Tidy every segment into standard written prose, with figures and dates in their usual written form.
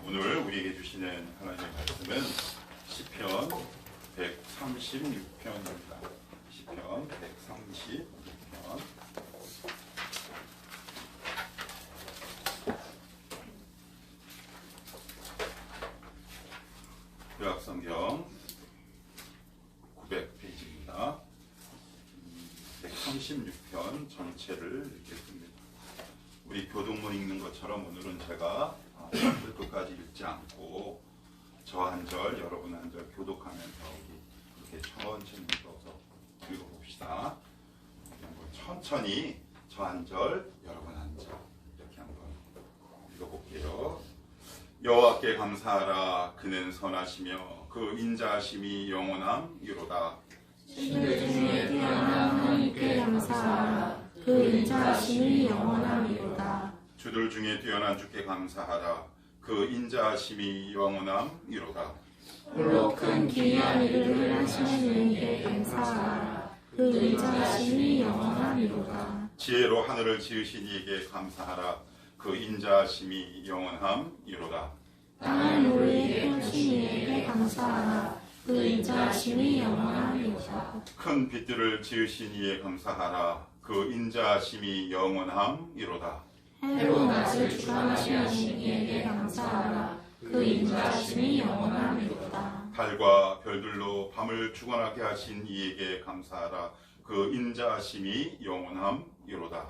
오늘 우리에게 주시는 하나님의 말씀은 시편 136편입니다. 시편 136편. 요약성경 900페이지입니다. 136편 전체를 읽겠습니다. 우리 교동문 읽는 것처럼 오늘은 제가 끝까지 읽지 않고 저 한 절, 여러분 한 절 교독하면서 우리 이렇게 천천히 읽어서 읽어봅시다. 천천히 저 한 절, 여러분 한 절 이렇게 한번 읽어볼게요. 여호와께 감사하라. 그는 선하시며 그 인자하심이 영원함이로다. 신들 중에 뛰어난 하나님께 감사하라. 그 인자하심이 영원함이로다. 주들 중에 뛰어난 주께 감사하라. 그 인자하심이 영원함이로다. 홀로 큰 기이한 일을 하시는 이에게 감사하라. 그 인자하심이 영원함이로다. 지혜로 하늘을 지으신 이에게 감사하라. 그 인자하심이 영원함이로다. 땅을 노르게 펴신 이에게 감사하라. 그 인자하심이 영원함이로다. 큰 빛들을 지으신 이에 감사하라. 그 인자하심이 영원함이로다. 해로 낮을 주관하시는 이에게 감사하라. 그 인자하심이 영원함이로다. 달과 별들로 밤을 주관하게 하신 이에게 감사하라. 그 인자하심이 영원함이로다.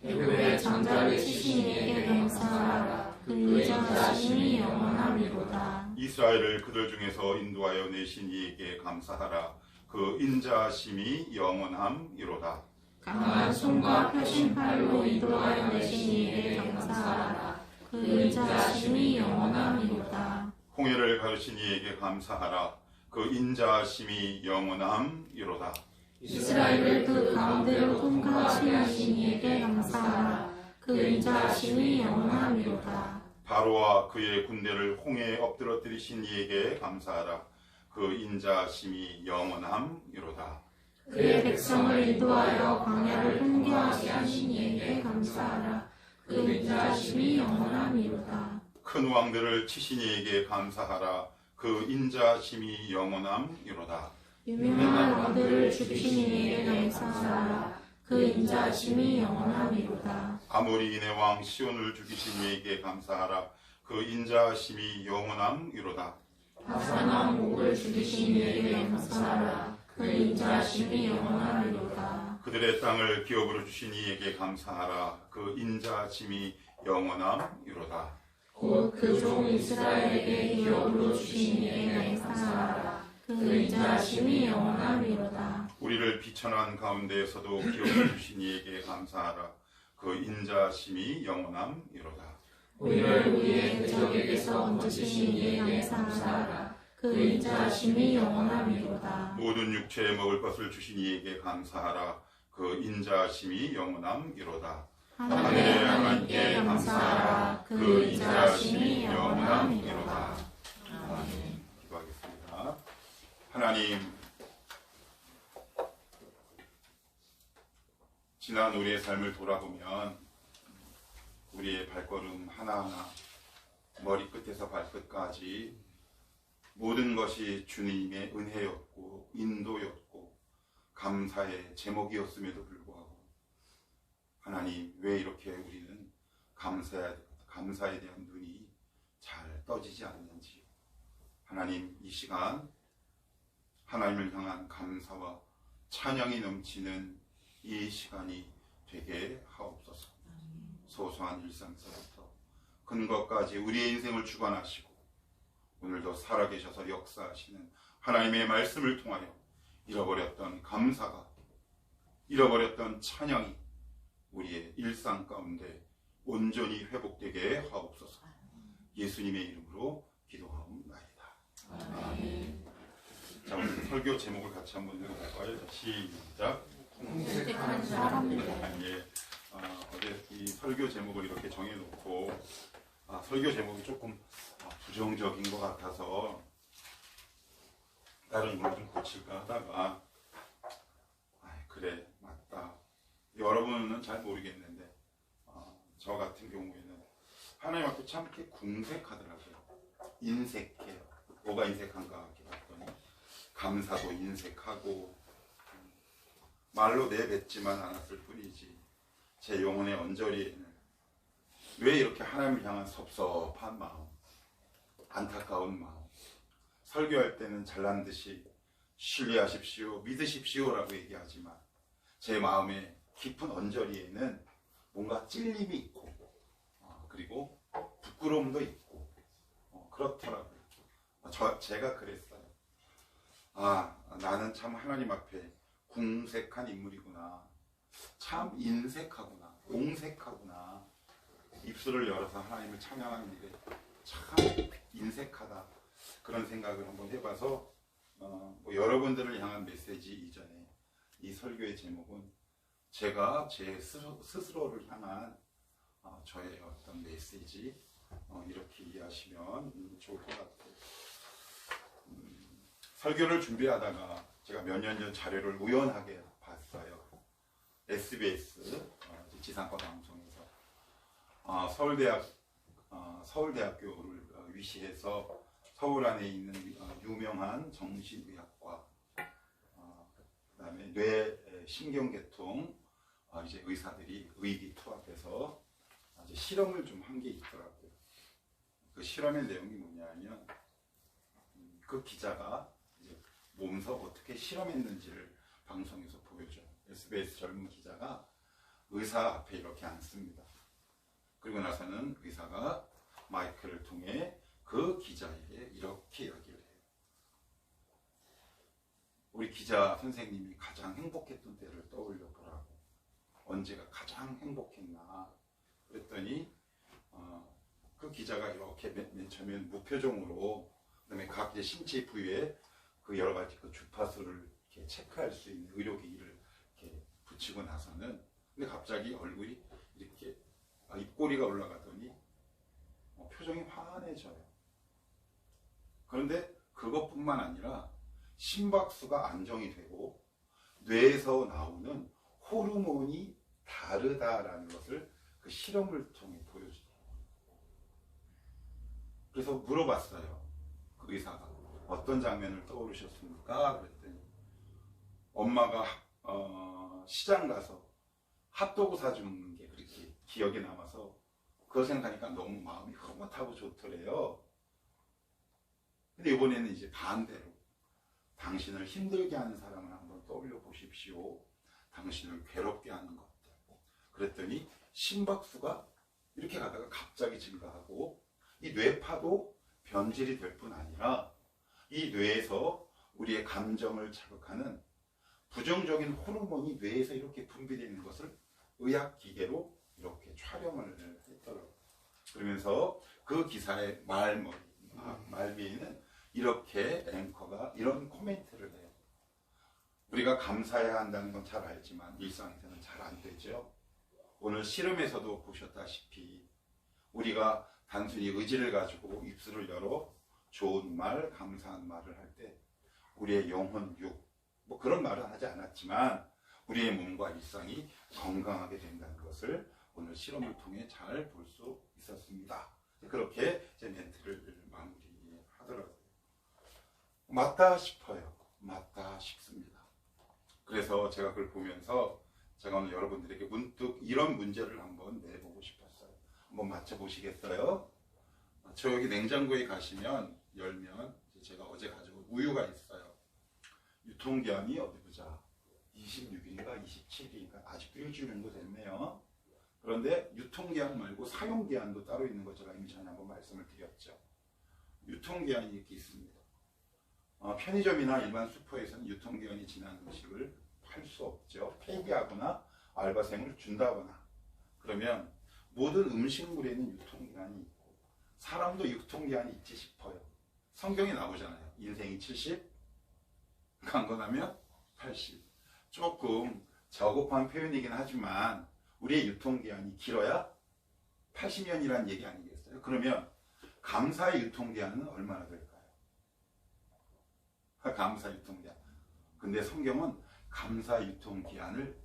애굽의 장자를 치신 이에게 감사하라. 그 인자하심이 영원함이로다. 이스라엘을 그들 중에서 인도하여 내신 이에게 감사하라. 그 인자하심이 영원함이로다. 강한 손과 펴신 팔로 인도하여 내신 이에게 감사하라. 그 인자하심이 영원함이로다. 홍해를 가르신 이에게 감사하라. 그 인자하심이 영원함이로다. 이스라엘을 그 가운데로 통과하신 이에게 감사하라. 그 인자하심이 영원함이로다. 바로와 그의 군대를 홍해에 엎드러뜨리신 이에게 감사하라. 그 인자하심이 영원함이로다. 그의 백성을 인도하여 광야를 통과하게 하신 이에게 감사하라. 그 인자하심이 영원함이로다. 큰 왕들을 치신 이에게 감사하라. 그 인자하심이 영원함이로다. 유명한 왕들을 죽이신 이에게 감사하라. 그 인자하심이 영원함이로다. 아모리인의 왕 시온을 죽이신 이에게 감사하라. 그 인자하심이 영원함이로다. 바산왕 옥을 죽이신 이에게 감사하라. 그 인자하심이 영원함이로다. 그들의 땅을 기업으로 주신 이에게 감사하라. 그 인자하심이 영원함이로다. 곧 그 종 이스라엘에게 기업으로 주신 이에게 감사하라. 그 인자하심이 영원함이로다. 우리를 비천한 가운데에서도 기업으로 주신 이에게 감사하라. 그 인자하심이 영원함이로다. 우리를 우리의 적에게서 건지신 이에게 감사하라. 그 인자하심이 영원함이로다. 모든 육체에 먹을 것을 주신 이에게 감사하라. 그 인자하심이 영원함이로다. 하늘의 하나님께 감사하라. 그 인자하심이 영원함이로다. 아멘. 기도하겠습니다. 하나님, 지난 우리의 삶을 돌아보면 우리의 발걸음 하나하나 머리끝에서 발끝까지 모든 것이 주님의 은혜였고 인도였고 감사의 제목이었음에도 불구하고 하나님, 왜 이렇게 우리는 감사에 대한 눈이 잘 떠지지 않는지 하나님, 이 시간 하나님을 향한 감사와 찬양이 넘치는 이 시간이 되게 하옵소서. 소소한 일상서부터 큰 것까지 우리의 인생을 주관하시고 오늘도 살아계셔서 역사하시는 하나님의 말씀을 통하여 잃어버렸던 감사가, 잃어버렸던 찬양이 우리의 일상 가운데 온전히 회복되게 하옵소서. 예수님의 이름으로 기도하옵나이다. 아멘. 자, 오늘 설교 제목을 같이 한번 읽어볼까요? 자, 시작. 선택한 사람들. 예. 어제 이 설교 제목을 이렇게 정해놓고 설교 제목이 조금 부정적인 것 같아서 다른 걸로 좀 고칠까 하다가 그래 맞다. 여러분은 잘 모르겠는데 저 같은 경우에는 하나님 앞에 참 이렇게 궁색하더라고요. 인색해요. 뭐가 인색한가 이렇게 봤더니 감사도 인색하고 말로 내뱉지만 않았을 뿐이지 제 영혼의 언저리에는 왜 이렇게 하나님을 향한 섭섭한 마음, 안타까운 마음, 설교할 때는 잘난 듯이 신뢰하십시오, 믿으십시오라고 얘기하지만 제 마음의 깊은 언저리에는 뭔가 찔림이 있고 그리고 부끄러움도 있고 그렇더라고요. 제가 그랬어요. 나는 참 하나님 앞에 궁색한 인물이구나. 참 인색하구나. 옹색하구나. 입술을 열어서 하나님을 찬양하는 일에 참 인색하다. 그런 생각을 한번 해봐서 뭐 여러분들을 향한 메시지 이전에 이 설교의 제목은 제가 제 스스로를 향한 저의 어떤 메시지 이렇게 이해하시면 좋을 것 같아요. 설교를 준비하다가 제가 몇 년 전 자료를 우연하게 봤어요. SBS 지상파 방송에서 서울대학교를 위시해서 서울 안에 있는 유명한 정신의학과, 그다음에 뇌 신경계통 이제 의사들이 의기투합해서 이제 실험을 좀 한 게 있더라고요. 그 실험의 내용이 뭐냐면 그 기자가 이제 몸소 어떻게 실험했는지를 방송에서 보여줘요. SBS 젊은 기자가 의사 앞에 이렇게 앉습니다. 그리고 나서는 의사가 마이크를 통해 그 기자에게 이렇게 이야기를 해요. 우리 기자 선생님이 가장 행복했던 때를 떠올려 보라고. 언제가 가장 행복했나 그랬더니 그 기자가 이렇게 맨 처음엔 무표정으로, 그다음에 각 이제 신체 부위에 그 여러 가지 그 주파수를 이렇게 체크할 수 있는 의료기기를 이렇게 붙이고 나서는, 근데 갑자기 얼굴이 이렇게 입꼬리가 올라가더니 표정이 환해져요. 그런데 그것뿐만 아니라 심박수가 안정이 되고 뇌에서 나오는 호르몬이 다르다라는 것을 그 실험을 통해 보여주더라고요. 그래서 물어봤어요. 그 의사가 어떤 장면을 떠오르셨습니까? 그랬더니 엄마가 시장 가서 핫도그 사주는 게 그렇게 기억에 남아서 그거 생각하니까 너무 마음이 흐뭇하고 좋더래요. 근데 이번에는 이제 반대로 당신을 힘들게 하는 사람을 한번 떠올려 보십시오. 당신을 괴롭게 하는 것들. 그랬더니 심박수가 이렇게 가다가 갑자기 증가하고 이 뇌파도 변질이 될 뿐 아니라 이 뇌에서 우리의 감정을 자극하는 부정적인 호르몬이 뇌에서 이렇게 분비되는 것을 의학기계로 이렇게 촬영을 했더라고요. 그러면서 그 기사의 말미에는 이렇게 앵커가 이런 코멘트를 해요. 우리가 감사해야 한다는 건 잘 알지만 일상에서는 잘 안 되죠. 오늘 실험에서도 보셨다시피 우리가 단순히 의지를 가지고 입술을 열어 좋은 말, 감사한 말을 할 때 우리의 영혼, 뭐 그런 말은 하지 않았지만 우리의 몸과 일상이 건강하게 된다는 것을 오늘 실험을 통해 잘 볼 수 있었습니다. 그렇게 제 멘트를 마무리하더라고요. 맞다 싶어요. 맞다 싶습니다. 그래서 제가 그걸 보면서 제가 오늘 여러분들에게 문득 이런 문제를 한번 내보고 싶었어요. 한번 맞춰보시겠어요? 저 여기 냉장고에 가시면 열면 제가 어제 가지고 우유가 있어요. 유통기한이 어디 보자. 26일인가 27일인가 아직도 일주일 정도 됐네요. 그런데 유통기한 말고 사용기한도 따로 있는 것 제가 이미 전에 한번 말씀을 드렸죠. 유통기한이 이렇게 있습니다. 편의점이나 일반 슈퍼에서는 유통기한이 지난 음식을 팔 수 없죠. 폐기하거나 알바생을 준다거나. 그러면 모든 음식물에는 유통기한이 있고 사람도 유통기한이 있지 싶어요. 성경에 나오잖아요. 인생이 70, 강건하면 80. 조금 저급한 표현이긴 하지만 우리의 유통기한이 길어야 80년이라는 얘기 아니겠어요? 그러면 감사의 유통기한은 얼마나 될까요? 감사 유통기한. 근데 성경은 감사 유통기한을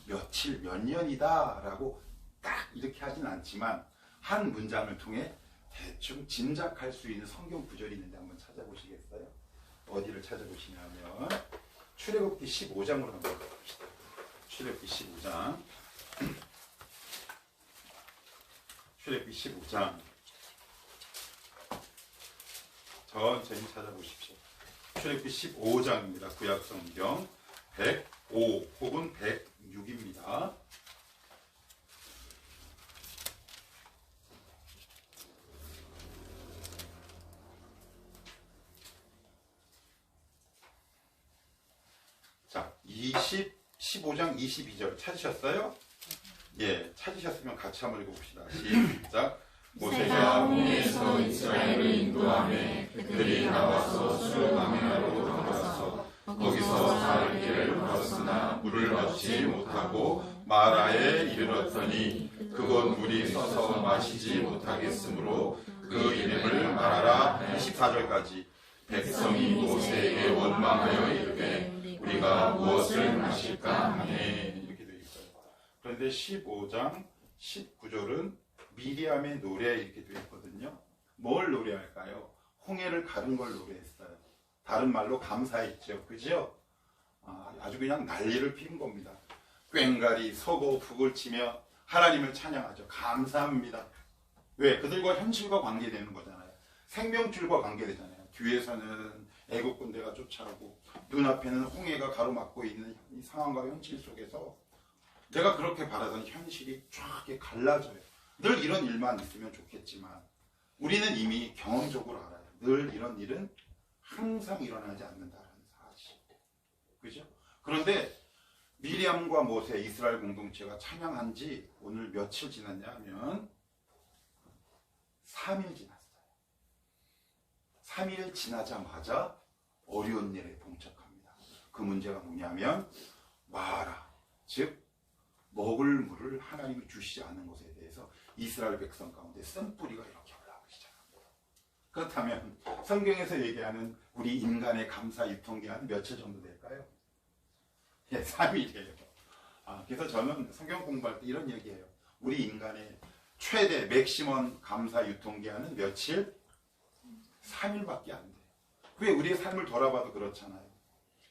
며칠, 몇 년이다 라고 딱 이렇게 하진 않지만 한 문장을 통해 대충 짐작할 수 있는 성경 구절이 있는데 한번 찾아보시겠어요? 어디를 찾아보시냐면 출애굽기 15장으로 한번 가봅시다. 출애굽기 15장. 출애굽기 15장. 천천히 찾아보십시오. 출애굽기 15장입니다. 구약성경 105 혹은 106입니다. 자, 15장 22절 찾으셨어요? 예, 찾으셨으면 같이 한번 읽어봅시다. 시작. 모세가 홍해에서 이스라엘을 인도하며 그들이 나와서 술 광야로 들어가서 거기서 사흘 길을 걸었으나 물을 얻지 못하고 마라에 이르렀더니 그곳 물이 서서 마시지 못하겠으므로 그 이름을 마라라. 24절까지. 백성이 모세에게 원망하여 이르되 우리가 무엇을 마실까 하네. 이렇게 되어 있어요. 그런데 15장 19절은 미리암의 노래 이렇게 되어 있거든요. 뭘 노래할까요? 홍해를 가른 걸 노래했어요. 다른 말로 감사했죠. 그죠? 아주 그냥 난리를 피운 겁니다. 꽹가리 서고 북을 치며 하나님을 찬양하죠. 감사합니다. 왜? 그들과 현실과 관계되는 거잖아요. 생명줄과 관계되잖아요. 뒤에서는 애국 군대가 쫓아오고 눈앞에는 홍해가 가로막고 있는 이 상황과 현실 속에서 내가 그렇게 바라던 현실이 쫙 갈라져요. 늘 이런 일만 있으면 좋겠지만 우리는 이미 경험적으로 알아요. 늘 이런 일은 항상 일어나지 않는다는 사실. 그죠? 그런데 미리암과 모세 이스라엘 공동체가 찬양한 지 오늘 며칠 지났냐 하면 3일 지났어요. 3일 지나자마자 어려운 일에 봉착합니다. 그 문제가 뭐냐면 마라, 즉 먹을 물을 하나님이 주시지 않은 것에 대해서 이스라엘 백성 가운데 쓴뿌리가 이렇게 올라오기 시작합니다. 그렇다면 성경에서 얘기하는 우리 인간의 감사 유통기한 며칠 정도 될까요? 예, 3일이에요. 그래서 저는 성경 공부할 때 이런 얘기해요. 우리 인간의 최대 맥시멈 감사 유통기한은 며칠? 3일밖에 안 돼요. 왜 우리의 삶을 돌아봐도 그렇잖아요.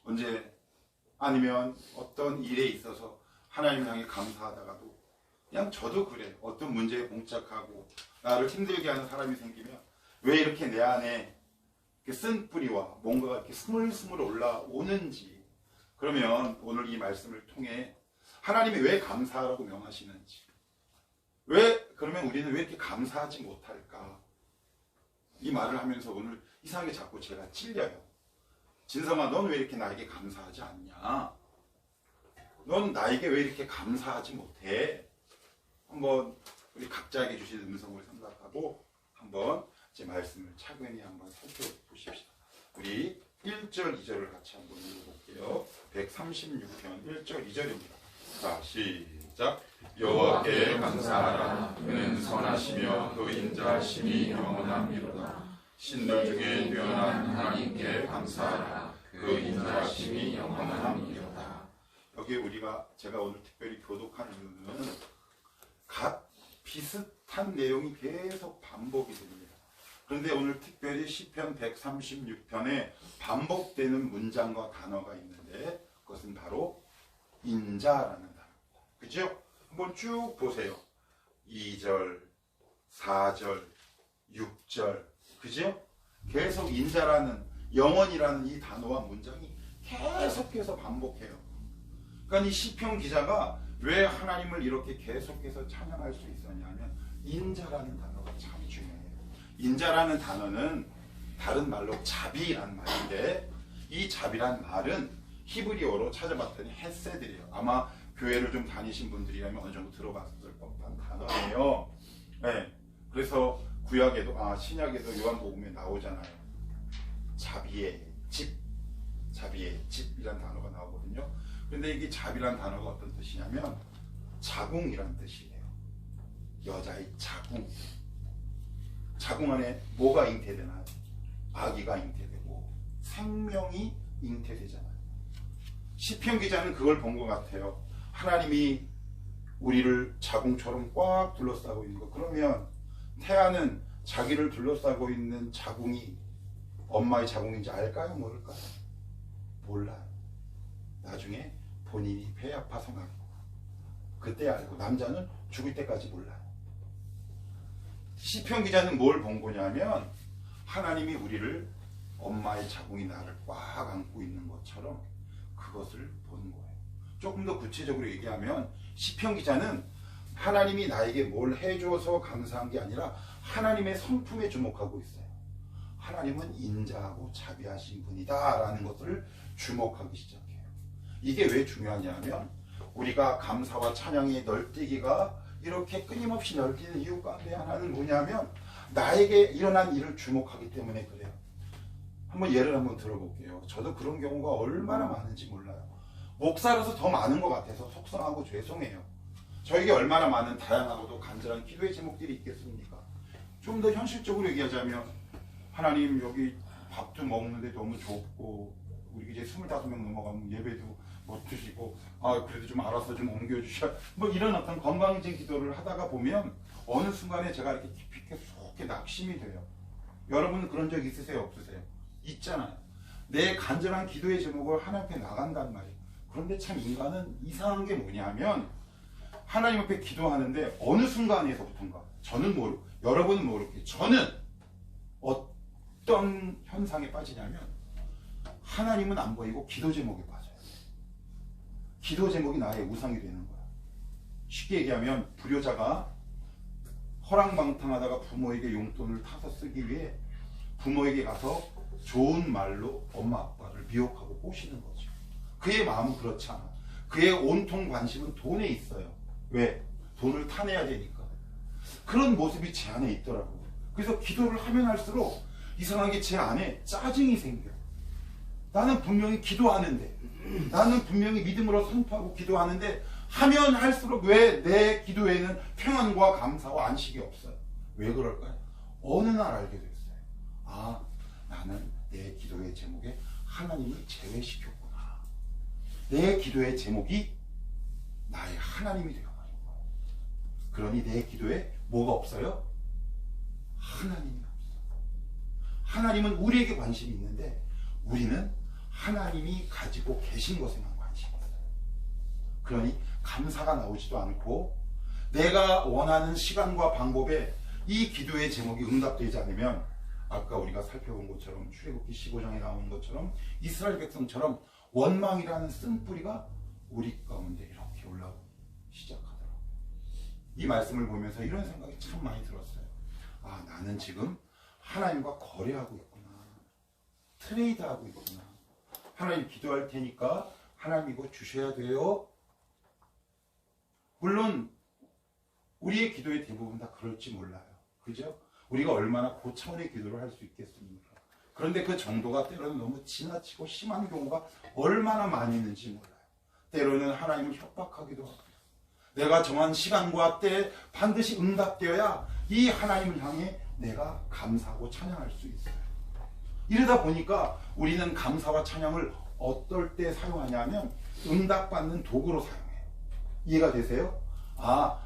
언제 아니면 어떤 일에 있어서 하나님 향해 감사하다가도 그냥 저도 그래. 어떤 문제에 봉착하고 나를 힘들게 하는 사람이 생기면 왜 이렇게 내 안에 쓴뿌리와 뭔가가 이렇게 스물스물 올라오는지, 그러면 오늘 이 말씀을 통해 하나님이 왜 감사하라고 명하시는지, 그러면 우리는 왜 이렇게 감사하지 못할까, 이 말을 하면서 오늘 이상하게 자꾸 제가 찔려요. 진성아, 넌 왜 이렇게 나에게 감사하지 않냐? 넌 나에게 왜 이렇게 감사하지 못해? 한번 우리 각자에게 주신 음성을 생각하고 한번 제 말씀을 차근히 한번 살펴보십시다. 우리 1절 2절을 같이 한번 읽어볼게요. 136편 1절 2절입니다. 자, 시작. 여호와께 감사하라. 그는 선하시며 그 인자하심이 영원함이로다. 신들 중에 뛰어난 하나님께 감사하라. 그 인자하심이 영원함이로다. 여기 제가 오늘 특별히 교독한 이유는 각 비슷한 내용이 계속 반복이 됩니다. 그런데 오늘 특별히 시편 136편에 반복되는 문장과 단어가 있는데 그것은 바로 인자라는 단어입니다. 그죠? 한번 쭉 보세요. 2절, 4절, 6절, 그죠? 계속 인자라는, 영원이라는 이 단어와 문장이 계속해서 반복해요. 그러니까 이 시편 기자가 왜 하나님을 이렇게 계속해서 찬양할 수 있었냐면 인자라는 단어가 참 중요해요. 인자라는 단어는 다른 말로 자비라는 말인데, 이 자비란 말은 히브리어로 찾아봤더니 헤세드예요. 아마 교회를 좀 다니신 분들이라면 어느 정도 들어봤을 법한 단어예요. 네. 그래서 구약에도, 신약에도 요한복음에 나오잖아요. 자비의 집, 자비의 집이란 단어가 나오거든요. 근데 이게 자비란 단어가 어떤 뜻이냐면 자궁이란 뜻이에요. 여자의 자궁. 자궁 안에 뭐가 잉태되나요? 아기가 잉태되고 생명이 잉태되잖아요. 시편 기자는 그걸 본 것 같아요. 하나님이 우리를 자궁처럼 꽉 둘러싸고 있는 거. 그러면 태아는 자기를 둘러싸고 있는 자궁이 엄마의 자궁인지 알까요? 모를까요? 몰라요. 나중에 본인이 배 아파서 나고 그때 알고, 남자는 죽을 때까지 몰라요. 시편 기자는 뭘 본 거냐면 하나님이 우리를 엄마의 자궁이 나를 꽉 안고 있는 것처럼 그것을 본 거예요. 조금 더 구체적으로 얘기하면 시편 기자는 하나님이 나에게 뭘 해줘서 감사한 게 아니라 하나님의 성품에 주목하고 있어요. 하나님은 인자하고 자비하신 분이다 라는 것을 주목하기 시작해요. 이게 왜 중요하냐면 우리가 감사와 찬양의 널뛰기가 이렇게 끊임없이 널뛰는 이유 가운데 하나는 뭐냐면 나에게 일어난 일을 주목하기 때문에 그래요. 한번 예를 한번 들어볼게요. 저도 그런 경우가 얼마나 많은지 몰라요. 목사로서 더 많은 것 같아서 속상하고 죄송해요. 저에게 얼마나 많은 다양하고도 간절한 기도의 제목들이 있겠습니까? 좀 더 현실적으로 얘기하자면 하나님 여기 밥도 먹는데 너무 좁고 우리 이제 25명 넘어가면 예배도 못 드시고 그래도 좀 알아서 좀 옮겨주셔 뭐 이런 어떤 건방진 기도를 하다가 보면 어느 순간에 제가 이렇게 깊이 있게 속에 낙심이 돼요. 여러분은 그런 적 있으세요? 없으세요? 있잖아요. 내 간절한 기도의 제목을 하나님 앞에 나간단 말이에요. 그런데 참 인간은 이상한 게 뭐냐면 하나님 앞에 기도하는데 어느 순간에서부터인가 저는 모르고 여러분은 모르겠죠. 저는 어떤 현상에 빠지냐면 하나님은 안 보이고 기도 제목에 빠져요. 기도 제목이 나의 우상이 되는 거야. 쉽게 얘기하면 불효자가 허랑방탕하다가 부모에게 용돈을 타서 쓰기 위해 부모에게 가서 좋은 말로 엄마 아빠를 미혹하고 꼬시는 거죠. 그의 마음은 그렇지 않아. 그의 온통 관심은 돈에 있어요. 왜? 돈을 타내야 되니까. 그런 모습이 제 안에 있더라고요. 그래서 기도를 하면 할수록 이상하게 제 안에 짜증이 생겨. 나는 분명히 기도하는데, 나는 분명히 믿음으로 선포하고 기도하는데 하면 할수록 왜 내 기도에는 평안과 감사와 안식이 없어요? 왜 그럴까요? 어느 날 알게 됐어요. 나는 내 기도의 제목에 하나님을 제외시켰구나. 내 기도의 제목이 나의 하나님이 되어버린 거예요. 그러니 내 기도에 뭐가 없어요? 하나님이 없어요. 하나님은 우리에게 관심이 있는데 우리는 하나님이 가지고 계신 것에만 관심이 있어요. 그러니 감사가 나오지도 않고 내가 원하는 시간과 방법에 이 기도의 제목이 응답되지 않으면 아까 우리가 살펴본 것처럼 출애굽기 15장에 나오는 것처럼 이스라엘 백성처럼 원망이라는 쓴뿌리가 우리 가운데 이렇게 올라오기 시작하더라고요. 이 말씀을 보면서 이런 생각이 참 많이 들었어요. 나는 지금 하나님과 거래하고 있구나. 트레이드하고 있구나. 하나님 기도할 테니까 하나님 이거 주셔야 돼요. 물론 우리의 기도의 대부분 다 그럴지 몰라요. 그죠? 우리가 얼마나 고차원의 기도를 할 수 있겠습니까? 그런데 그 정도가 때로는 너무 지나치고 심한 경우가 얼마나 많이 있는지 몰라요. 때로는 하나님을 협박하기도 하고 내가 정한 시간과 때에 반드시 응답되어야 이 하나님을 향해 내가 감사하고 찬양할 수 있어요. 이러다 보니까 우리는 감사와 찬양을 어떨 때 사용하냐면 응답받는 도구로 사용해요. 이해가 되세요?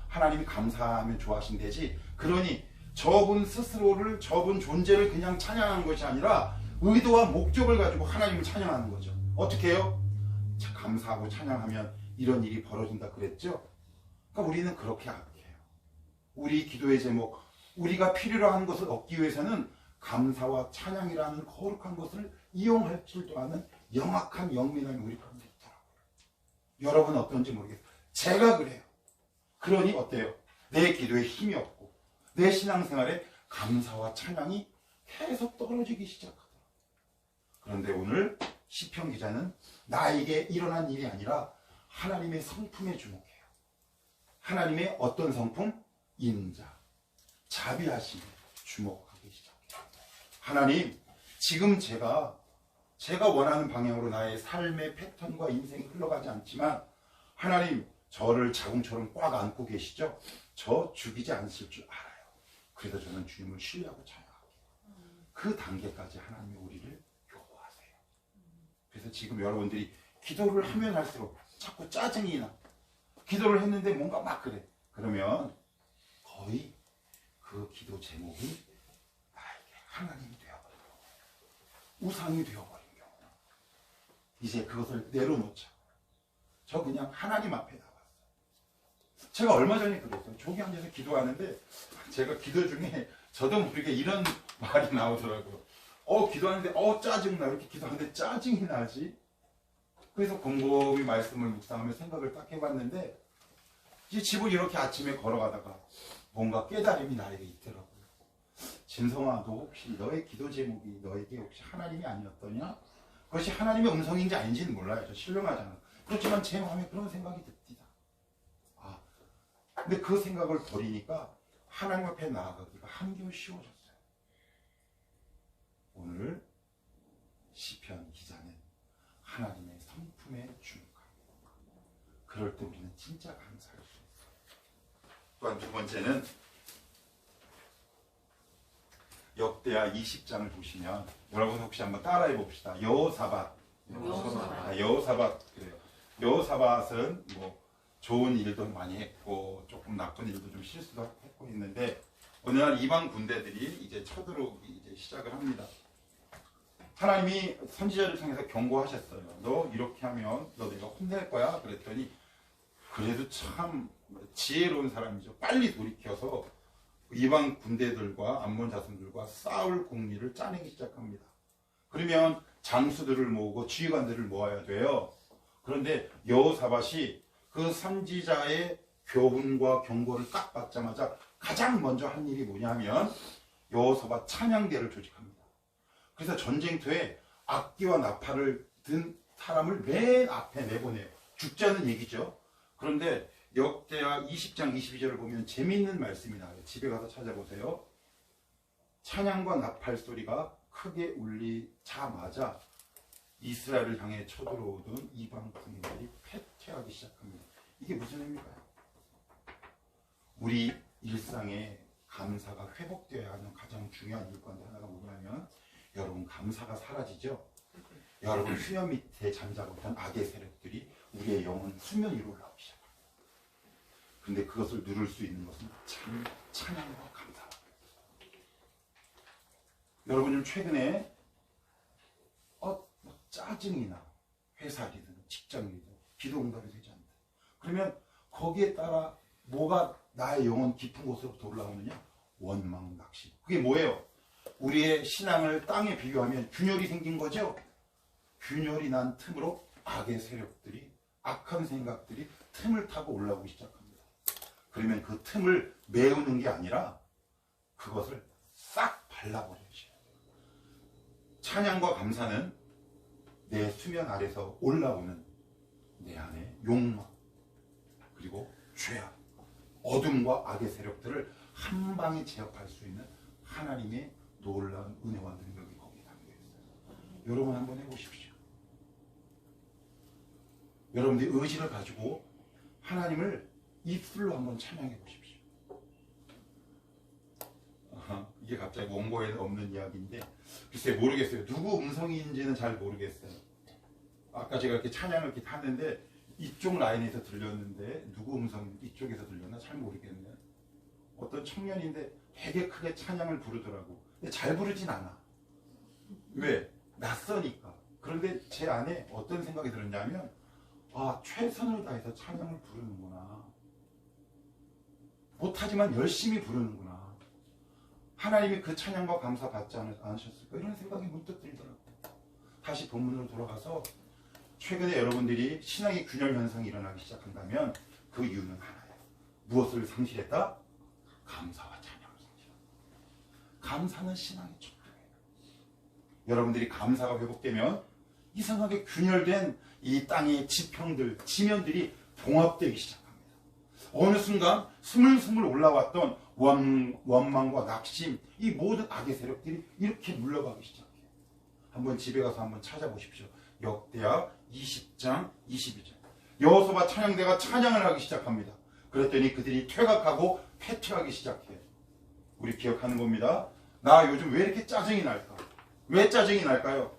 하나님이 감사하면 좋아하신대지. 그러니 저분 스스로를, 저분 존재를 그냥 찬양하는 것이 아니라 의도와 목적을 가지고 하나님을 찬양하는 거죠. 어떻게 해요? 감사하고 찬양하면 이런 일이 벌어진다 그랬죠? 그러니까 우리는 그렇게 악해요. 우리 기도의 제목, 우리가 필요로 하는 것을 얻기 위해서는 감사와 찬양이라는 거룩한 것을 이용할 줄도 아는 영악한 영민함이 우리 가운데 있더라고요. 여러분은 어떤지 모르겠어요. 제가 그래요. 그러니 어때요? 내 기도에 힘이 없고 내 신앙생활에 감사와 찬양이 계속 떨어지기 시작하더라고요. 그런데 오늘 시편 기자는 나에게 일어난 일이 아니라 하나님의 성품에 주목해요. 하나님의 어떤 성품? 인자, 자비하심에 주목하기 시작해요. 하나님, 지금 제가 원하는 방향으로 나의 삶의 패턴과 인생이 흘러가지 않지만 하나님, 저를 자궁처럼 꽉 안고 계시죠? 저 죽이지 않으실 줄 알아요. 그래서 저는 주님을 신뢰하고 찬양할게요. 그 단계까지 하나님이 우리를 요구하세요. 그래서 지금 여러분들이 기도를 하면 할수록 자꾸 짜증이 나. 기도를 했는데 뭔가 막 그래. 그러면 거의 그 기도 제목이 나에게 하나님이 되어버린 경우, 우상이 되어버린 경우, 이제 그것을 내려놓자. 저 그냥 하나님 앞에 나갔어요. 제가 얼마 전에 그랬어요. 저기 앉아서 기도하는데 제가 기도 중에 저도 모르게 이런 말이 나오더라고요. 기도하는데 짜증나. 이렇게 기도하는데 짜증이 나지. 그래서 곰곰이 말씀을 묵상하며 생각을 딱 해봤는데 이제 집을 이렇게 아침에 걸어가다가 뭔가 깨달음이 나에게 있더라고요. 진성아, 너 혹시 너의 기도 제목이 너에게 혹시 하나님이 아니었더냐? 그것이 하나님의 음성인지 아닌지는 몰라요. 저 신령하잖아. 그렇지만 제 마음에 그런 생각이 듭니다. 근데 그 생각을 버리니까 하나님 앞에 나아가기가 한결 쉬워졌어요. 오늘 시편 기자는 하나님의 성품에 주목합니다. 그럴 때 우리는 진짜 감사할 수 있어요. 또한 두 번째는 역대하 20장을 보시면 여러분 혹시 한번 따라해 봅시다. 여호사밧. 그래요. 여호사밧은 뭐 좋은 일도 많이 했고 조금 나쁜 일도 좀 실수도 했고 있는데 어느 날 이방 군대들이 이제 쳐들어오기 이제 시작을 합니다. 하나님이 선지자를 통해서 경고하셨어요. 너 이렇게 하면 너 내가 혼낼 거야. 그랬더니 그래도 참 지혜로운 사람이죠. 빨리 돌이켜서 이방 군대들과 암몬 자손들과 싸울 공리를 짜내기 시작합니다. 그러면 장수들을 모으고 지휘관들을 모아야 돼요. 그런데 여호사밧이 그 선지자의 교훈과 경고를 딱 받자마자 가장 먼저 한 일이 뭐냐면 여호사밧 찬양대를 조직합니다. 그래서 전쟁터에 악기와 나팔을 든 사람을 맨 앞에 내보내요. 죽자는 얘기죠. 그런데 역대하 20장 22절을 보면 재미있는 말씀이 나와요. 집에 가서 찾아보세요. 찬양과 나팔 소리가 크게 울리자마자 이스라엘을 향해 쳐들어오던 이방 군인들이 패퇴하기 시작합니다. 이게 무슨 의미일까요? 우리 일상에 감사가 회복되어야 하는 가장 중요한 일관 하나가 뭐냐면 여러분 감사가 사라지죠. 여러분 수면 밑에 잠자고 있던 악의 세력들이 우리의 영혼 수면 위로 올라오기 시작합니다. 근데 그것을 누를 수 있는 것은 참 찬양과 감사. 여러분 좀 최근에 짜증이 나. 회사 일이든 직장 일이든 기도 응답이 되지 않는다. 그러면 거기에 따라 뭐가 나의 영혼 깊은 곳으로부터 올라오느냐? 원망, 낙심. 그게 뭐예요? 우리의 신앙을 땅에 비교하면 균열이 생긴 거죠? 균열이 난 틈으로 악의 세력들이, 악한 생각들이 틈을 타고 올라오기 시작합니다. 그러면 그 틈을 메우는 게 아니라 그것을 싹 발라버려야죠. 찬양과 감사는 내 수면 아래서 올라오는 내 안의 욕망, 그리고 죄악, 어둠과 악의 세력들을 한 방에 제압할 수 있는 하나님의 놀라운 은혜와 능력이 거기에 담겨 있어요. 여러분 한번 해보십시오. 여러분들이 의지를 가지고 하나님을 입술로 한번 찬양해 보십시오. 이게 갑자기 원고에 없는 이야기인데 글쎄 모르겠어요. 누구 음성인지는 잘 모르겠어요. 아까 제가 이렇게 찬양을 이렇게 하는데 이쪽 라인에서 들렸는데 누구 음성인지 이쪽에서 들렸나 잘 모르겠네요. 어떤 청년인데 되게 크게 찬양을 부르더라고. 근데 잘 부르진 않아. 왜? 낯서니까. 그런데 제 안에 어떤 생각이 들었냐면 최선을 다해서 찬양을 부르는구나. 못하지만 열심히 부르는구나. 하나님이 그 찬양과 감사 받지 않으셨을까? 이런 생각이 문득 들더라고요. 다시 본문으로 돌아가서 최근에 여러분들이 신앙의 균열 현상이 일어나기 시작한다면 그 이유는 하나예요. 무엇을 상실했다? 감사와 찬양을 상실했다. 감사는 신앙의 척도예요. 여러분들이 감사가 회복되면 이상하게 균열된 이 땅의 지평들, 지면들이 봉합되기 시작합니다. 어느 순간 스물스물 올라왔던 원망과 낙심, 이 모든 악의 세력들이 이렇게 물러가기 시작해요. 한번 집에 가서 한번 찾아보십시오. 역대하 20장 22절. 여호사밧 찬양대가 찬양을 하기 시작합니다. 그랬더니 그들이 퇴각하고 패퇴하기 시작해요. 우리 기억하는 겁니다. 나 요즘 왜 이렇게 짜증이 날까? 왜 짜증이 날까요?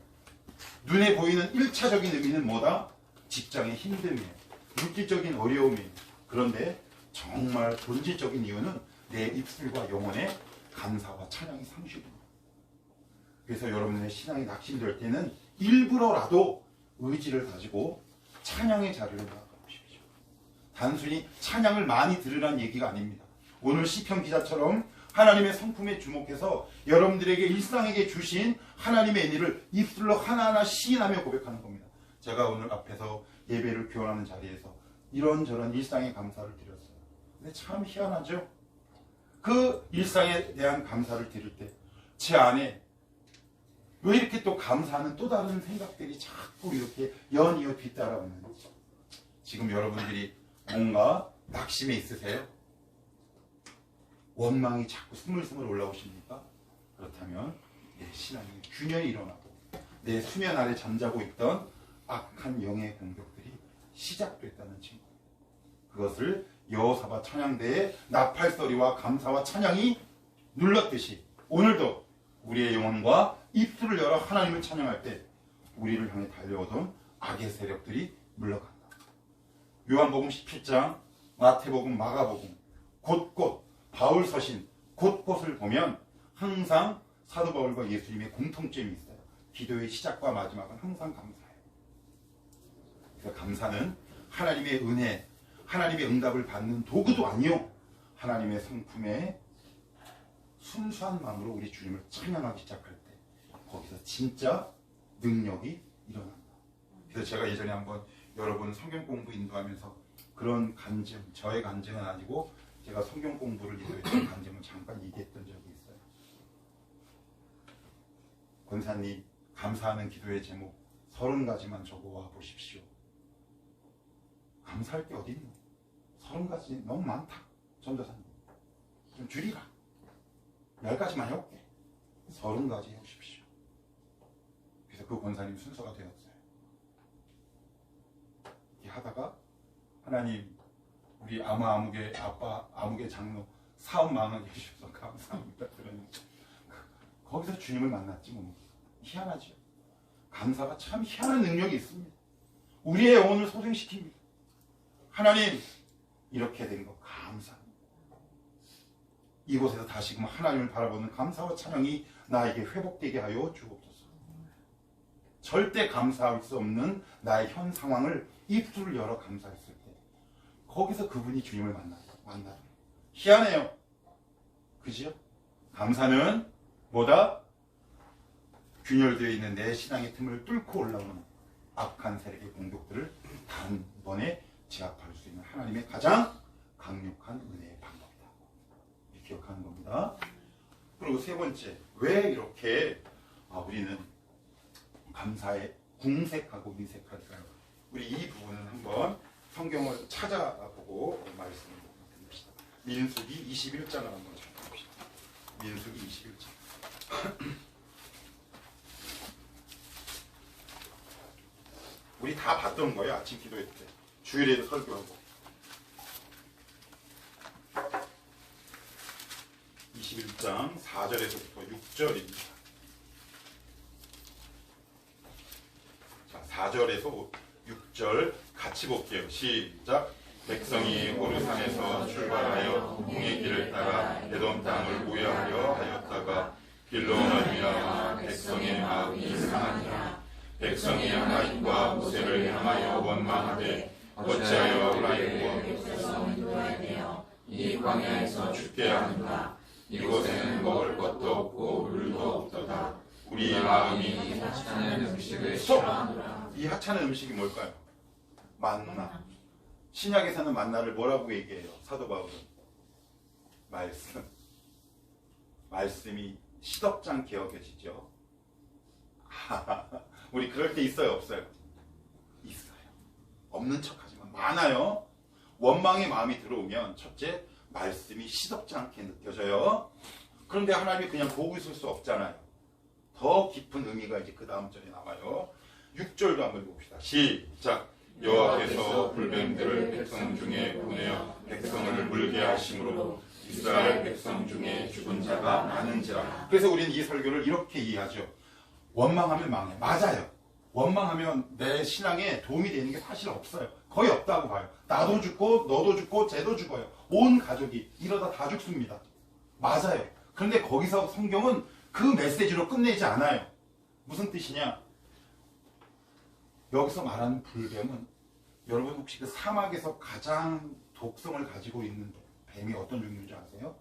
눈에 보이는 1차적인 의미는 뭐다? 직장의 힘듦이에요. 물질적인 어려움이에요. 그런데 정말 본질적인 이유는 내 입술과 영혼의 감사와 찬양이 상실됩니다. 그래서 여러분의 신앙이 낙심될 때는 일부러라도 의지를 가지고 찬양의 자리를 나아가보십시오. 단순히 찬양을 많이 들으라는 얘기가 아닙니다. 오늘 시편 기자처럼 하나님의 성품에 주목해서 여러분들에게 일상에게 주신 하나님의 은혜를 입술로 하나하나 시인하며 고백하는 겁니다. 제가 오늘 앞에서 예배를 교환하는 자리에서 이런저런 일상의 감사를 드렸어요. 근데 참 희한하죠? 그 일상에 대한 감사를 드릴 때 제 안에 왜 이렇게 또 감사하는 또 다른 생각들이 자꾸 이렇게 연이어 뒤따라오는지. 지금 여러분들이 뭔가 낙심에 있으세요? 원망이 자꾸 스물스물 올라오십니까? 그렇다면 내 신앙이 균열이 일어나고 내 수면 아래 잠자고 있던 악한 영의 공격들이 시작됐다는 증거입니다. 그것을 여호사밧 찬양대의 나팔소리와 감사와 찬양이 눌렀듯이 오늘도 우리의 영혼과 입술을 열어 하나님을 찬양할 때 우리를 향해 달려오던 악의 세력들이 물러간다. 요한복음 17장, 마태복음, 마가복음 곳곳 바울 서신 곳곳을 보면 항상 사도 바울과 예수님의 공통점이 있어요. 기도의 시작과 마지막은 항상 감사해요. 그래서 감사는 하나님의 은혜, 하나님의 응답을 받는 도구도 아니요, 하나님의 성품에 순수한 마음으로 우리 주님을 찬양하기 시작할 때 거기서 진짜 능력이 일어난다. 그래서 제가 예전에 한번 여러분 성경 공부 인도하면서 그런 간증, 저의 간증은 아니고 제가 성경 공부를 인도했던 간증을 잠깐 얘기했던 적이 있어요. 권사님, 감사하는 기도의 제목 30가지만 적어와 보십시오. 감사할 게 어디 있노? 30가지 너무 많다. 전도사님, 좀 줄이라. 10가지만 해올게. 30가지 해오십시오. 그래서 그 권사님 순서가 되었어요. 이렇게 하다가 하나님, 우리 아무개 아빠, 아무개 장로 사업 망하게 해주셔서 감사합니다. 그러니까 거기서 주님을 만났지 뭐. 희한하죠. 감사가 참 희한한 능력이 있습니다. 우리의 영혼을 소생시킵니다. 하나님, 이렇게 된 거 감사합니다. 이곳에서 다시금 하나님을 바라보는 감사와 찬양이 나에게 회복되게 하여 주옵소서. 절대 감사할 수 없는 나의 현 상황을 입술을 열어 감사했을 때 거기서 그분이 주님을 만나요. 희한해요. 그죠? 감사는 뭐다? 균열되어 있는 내 신앙의 틈을 뚫고 올라오는 악한 세력의 공격들을 단번에 제압할 수 있는 하나님의 가장 강력한 은혜의 방법이다. 이렇게 기억하는 겁니다. 그리고 세 번째, 왜 이렇게 우리는 감사에 궁색하고 인색할까요? 우리 이 부분은 한번 성경을 찾아보고 말씀을 드립시다. 민수기 21장을 한번 찾아봅시다. 민수기 21장. 우리 다 봤던 거예요. 아침 기도회 때. 주일에도 설교하고. 21장 4절에서부터 6절입니다. 자, 4절에서 6절 같이 볼게요. 시작. 백성이 호르산에서 출발하여 공의 길을 따라 에돔 땅을 우회하려 하였다가 길로 말미암아 백성의 마음이 상하니라. 백성이 하나님과 모세를 향하여 원망하되 어찌하여 우리의 백성을 인도해야 되어 이 광야에서 죽게 하는가. 이곳에는 먹을 것도 없고 물도 없도다. 우리 마음이 이 하찮은 음식을 싫어하노라. 이 하찮은 음식이 뭘까요? 만나. 신약에서는 만나를 뭐라고 얘기해요? 사도 바울은 말씀. 말씀이 시덥지 않게 여겨지죠. 우리 그럴 때 있어요, 없어요? 있어요. 없는 척하지만 많아요. 원망의 마음이 들어오면 첫째, 말씀이 시덥지 않게 느껴져요. 그런데 하나님이 그냥 보고 있을 수 없잖아요. 더 깊은 의미가 이제 그 다음 절에 나와요. 6절도 한번 봅시다. 시작. 여호와께서 불뱀들을 백성 중에 보내어 백성을 물게 하심으로 이스라엘 백성 중에 죽은 자가 많은지라. 그래서 우리는 이 설교를 이렇게 이해하죠. 원망하면 망해. 맞아요. 원망하면 내 신앙에 도움이 되는 게 사실 없어요. 거의 없다고 봐요. 나도 죽고 너도 죽고 쟤도 죽어요. 온 가족이 이러다 다 죽습니다. 맞아요. 그런데 거기서 성경은 그 메시지로 끝내지 않아요. 무슨 뜻이냐? 여기서 말하는 불뱀은 여러분 혹시 그 사막에서 가장 독성을 가지고 있는 뱀이 어떤 종류인지 아세요?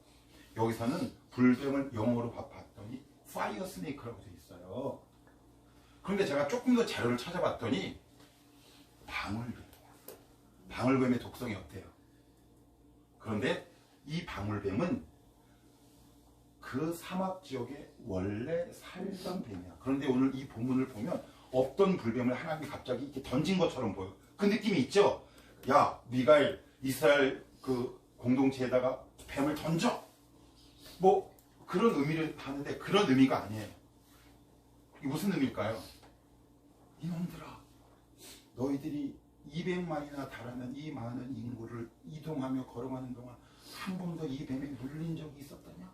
여기서는 불뱀을 영어로 봤더니 파이어 스네이크라고 되어 있어요. 그런데 제가 조금 더 자료를 찾아봤더니 방울뱀의 독성이 어때요? 그런데 이 방울뱀은 그 사막 지역에 원래 살던 뱀이야. 그런데 오늘 이 본문을 보면 없던 불뱀을 하나님이 갑자기 이렇게 던진 것처럼 보여. 그 느낌이 있죠? 야, 미가엘, 이스라엘 그 공동체에다가 뱀을 던져! 뭐 그런 의미를 하는데 그런 의미가 아니에요. 이게 무슨 의미일까요? 이놈들아, 너희들이 200만이나 달하는 이 많은 인구를 이동하며 걸어가는 동안 한 번도 이 뱀에 물린 적이 있었더냐?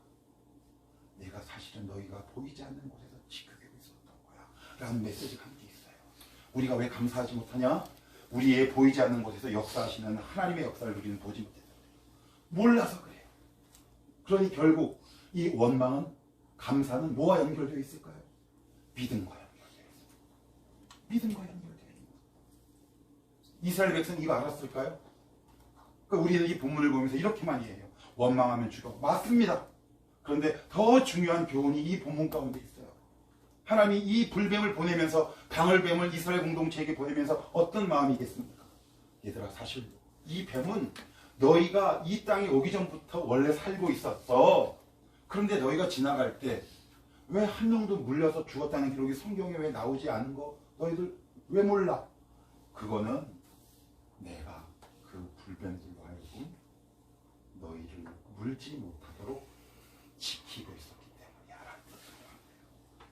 내가 사실은 너희가 보이지 않는 곳에서 지켜주고 있었던 거야 라는 메시지가 함께 있어요. 우리가 왜 감사하지 못하냐? 우리의 보이지 않는 곳에서 역사하시는 하나님의 역사를 우리는 보지 못해서 몰라서 그래요. 그러니 결국 이 원망은, 감사는 뭐와 연결되어 있을까요? 믿음과 연결되어 있습니다. 믿음과 연결되어 있습니다. 이스라엘 백성 이거 알았을까요? 그러니까 우리는 이 본문을 보면서 이렇게만 이해해요. 원망하면 죽어. 맞습니다. 그런데 더 중요한 교훈이 이 본문 가운데 있어요. 하나님이 이 불뱀을 보내면서, 방울뱀을 이스라엘 공동체에게 보내면서 어떤 마음이겠습니까? 얘들아, 사실 이 뱀은 너희가 이 땅에 오기 전부터 원래 살고 있었어. 그런데 너희가 지나갈 때 왜 한 명도 물려서 죽었다는 기록이 성경에 왜 나오지 않은 거 너희들 왜 몰라? 그거는 내가 그 불뱀들로 하여금 너희를 물지 못하도록 지키고 있었기 때문이야 라는 뜻을 말합니다.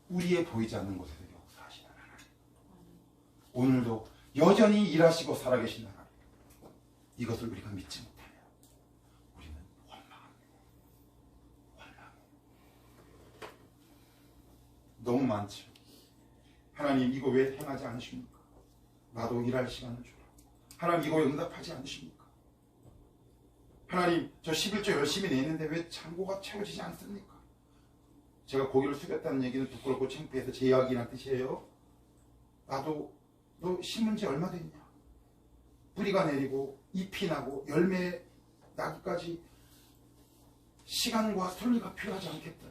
우리의 보이지 않는 곳에서 역사하시는 하나님, 오늘도 여전히 일하시고 살아계신 하나님, 이것을 우리가 믿지 못하면 우리는 원망합니다. 너무 많죠. 하나님 이거 왜 행하지 않으십니까? 나도 일할 시간을 주라. 하나님 이거 응답하지 않으십니까? 하나님 저 11조 열심히 내는데 왜 창고가 채워지지 않습니까? 제가 고개를 숙였다는 얘기는 부끄럽고 창피해서 제 이야기란 뜻이에요. 나도 너 심은 지 얼마 됐냐? 뿌리가 내리고 잎이 나고 열매 나기까지 시간과 순리가 필요하지 않겠더냐?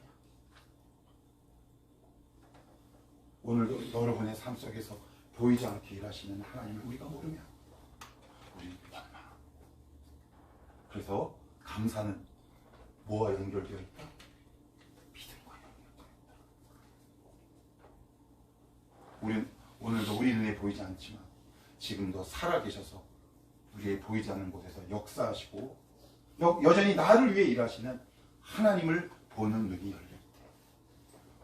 오늘도 여러분의 삶 속에서 보이지 않게 일하시는 하나님을 우리가 모르면 우리는 원망. 그래서 감사는 뭐와 연결되어 있다? 믿음과 연결되어 있다. 오늘도 우리 눈에 보이지 않지만 지금도 살아계셔서 우리의 보이지 않는 곳에서 역사하시고 여전히 나를 위해 일하시는 하나님을 보는 눈이 열릴 때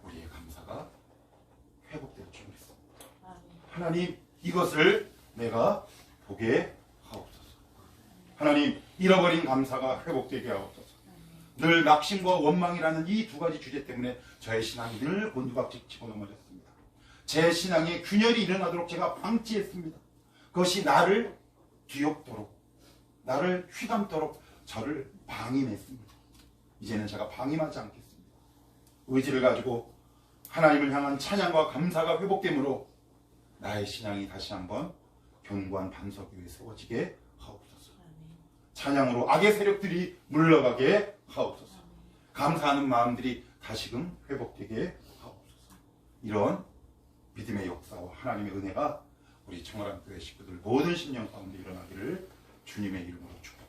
우리의 감사가 회복될 줄 믿습니다. 하나님 이것을 내가 보게 하옵소서. 하나님 잃어버린 감사가 회복되게 하옵소서. 늘 낙심과 원망이라는 이 두 가지 주제 때문에 저의 신앙이 늘 곤두박질 치고 넘어졌습니다. 제 신앙에 균열이 일어나도록 제가 방치했습니다. 그것이 나를 뒤엎도록, 나를 휘감도록 저를 방임했습니다. 이제는 제가 방임하지 않겠습니다. 의지를 가지고 하나님을 향한 찬양과 감사가 회복되므로 나의 신앙이 다시 한번 견고한 반석 위에 세워지게 하옵소서. 찬양으로 악의 세력들이 물러가게 하옵소서. 감사하는 마음들이 다시금 회복되게 하옵소서. 이런 믿음의 역사와 하나님의 은혜가 우리 청아람 교회 식구들 모든 심령 가운데 일어나기를 주님의 이름으로 축복합니다.